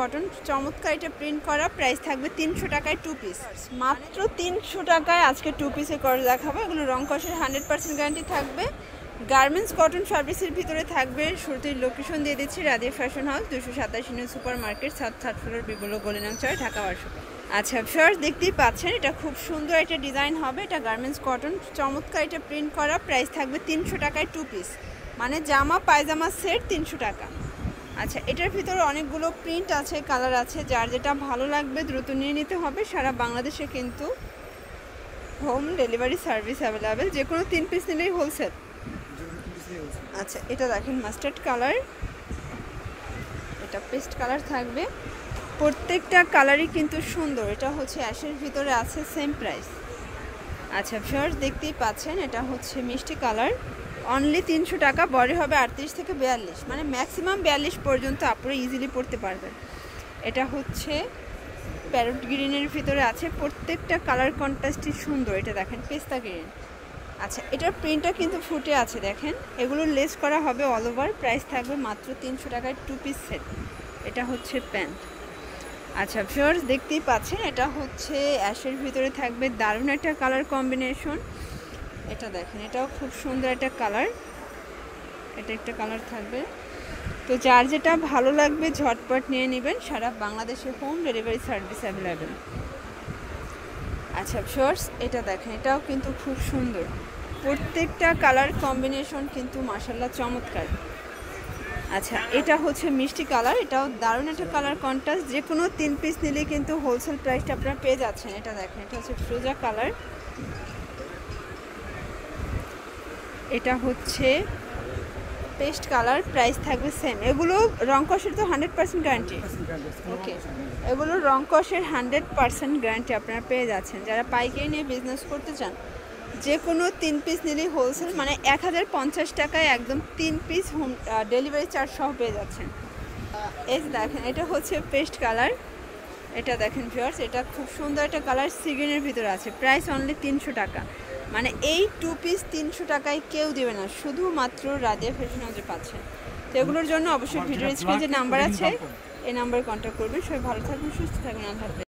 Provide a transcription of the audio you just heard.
Cotton, চমৎকার এটা print করা। প্রাইস থাকবে 300 টাকায় 2 পিস, মাত্র 300 টাকায় আজকে 2 পিসে করে দেখাবো। এগুলো রং কষের 100% গ্যারান্টি থাকবে। গার্মেন্টস কটন ফ্যাব্রিক্সের ভিতরে থাকবে। শুরুতেই লোকেশন দিয়ে দিচ্ছি, Radia fashion house, 287 super market, 7 floor, বিগুলো গলিনাংচর, ঢাকা 12। আচ্ছা ফার্স্ট দেখতেই পাচ্ছেন, এটা খুব সুন্দর একটা ডিজাইন হবে। এটা গার্মেন্টস কটন, চমৎকার এটা প্রিন্ট করা। প্রাইস থাকবে 300 টাকায় 2 পিস, মানে জামা পায়জামা সেট 300 টাকা। আচ্ছা এটার ভিতরে অনেকগুলো প্রিন্ট আছে, কালার আছে, যার যেটা ভালো লাগবে দ্রুত নিয়ে নিতে হবে। সারা বাংলাদেশে কিন্তু হোম ডেলিভারি সার্ভিস অ্যাভেলেবেল, যে কোনো 3 পিস নিলেই হোলসেল। আচ্ছা এটা দেখেন মাস্টার্ড কালার, এটা পেস্ট কালার থাকবে। প্রত্যেকটা কালারই কিন্তু সুন্দর। এটা হচ্ছে অ্যাশের ভিতরে আছে, সেম প্রাইস। আচ্ছা ফার্স্ট দেখতেই পাচ্ছেন, এটা হচ্ছে মিষ্টি কালার, অনলি 300 টাকা। বডি হবে 38 থেকে 42, মানে ম্যাক্সিমাম 42 পর্যন্ত আপনারা ইজিলি পরতে পারবেন। এটা হচ্ছে প্যারট গ্রিনের ভিতরে আছে, প্রত্যেকটা কালার কন্ট্রাস্টই সুন্দর। এটা দেখেন পেস্তা গ্রিন। আচ্ছা এটার প্রিন্টটা কিন্তু ফুটে আছে, দেখেন এগুলো লেস করা হবে অল ওভার। প্রাইস থাকবে মাত্র 300 টাকায় 2 পিস সেট। এটা হচ্ছে প্যান্ট। আচ্ছা ভিউয়ার্স দেখতেই পাচ্ছেন, এটা হচ্ছে অ্যাশের ভিতরে থাকবে, দারুণ একটা কালার কম্বিনেশন। এটা দেখেন এটাও খুব সুন্দর একটা কালার, এটা একটা কালার থাকবে। তো যার যেটা ভালো লাগবে ঝটপট নিয়ে নেবেন, সারা বাংলাদেশে হোম ডেলিভারি সার্ভিস অ্যাভেলেবেল। আচ্ছা ভিউয়ার্স এটা দেখেন, এটাও কিন্তু খুব সুন্দর। প্রত্যেকটা কালার কম্বিনেশন কিন্তু মাশাআল্লাহ চমৎকার। আচ্ছা এটা হচ্ছে মিষ্টি কালার, এটাও দারুণ একটা কালার কন্ট্রাস্ট। যে কোনো 3 পিস নিলে কিন্তু হোলসেল প্রাইসটা আপনারা পেয়ে যাচ্ছেন। এটা দেখেন এটা হচ্ছে ফ্রোজা কালার, এটা হচ্ছে পেস্ট কালার। প্রাইস থাকবে সেম। এগুলো রং কষের তো 100% গ্যারান্টি। ওকে, এগুলো রং কষের 100% গ্যারান্টি আপনারা পেয়ে যাচ্ছেন। যারা পাইকারি নিয়ে বিজনেস করতে চান, যে কোনো 3 পিস নিলেই হোলসেল, মানে 1050 টাকায় একদম 3 পিস হোম ডেলিভারি চার্জ সহ পেয়ে যাচ্ছেন। এই দেখেন এটা হচ্ছে পেস্ট কালার, এটা দেখেন ভিউয়ার্স, এটা খুব সুন্দর একটা কালার, সিগ্রিনের ভিতরে আছে। প্রাইস অনলি 300 টাকা, মানে এই 2 পিস 300 টাকায় কেউ দেবে না, শুধুমাত্র রাদিয়া ফ্যাশন হাউসে পাচ্ছেন। তো এগুলোর জন্য অবশ্যই ভিডিওর স্ক্রিনে যে নাম্বার আছে, এই নাম্বারে কন্ট্যাক্ট করবেন। সবাই ভালো থাকবেন, সুস্থ থাকবেন, আল্লাহ হাফেজ।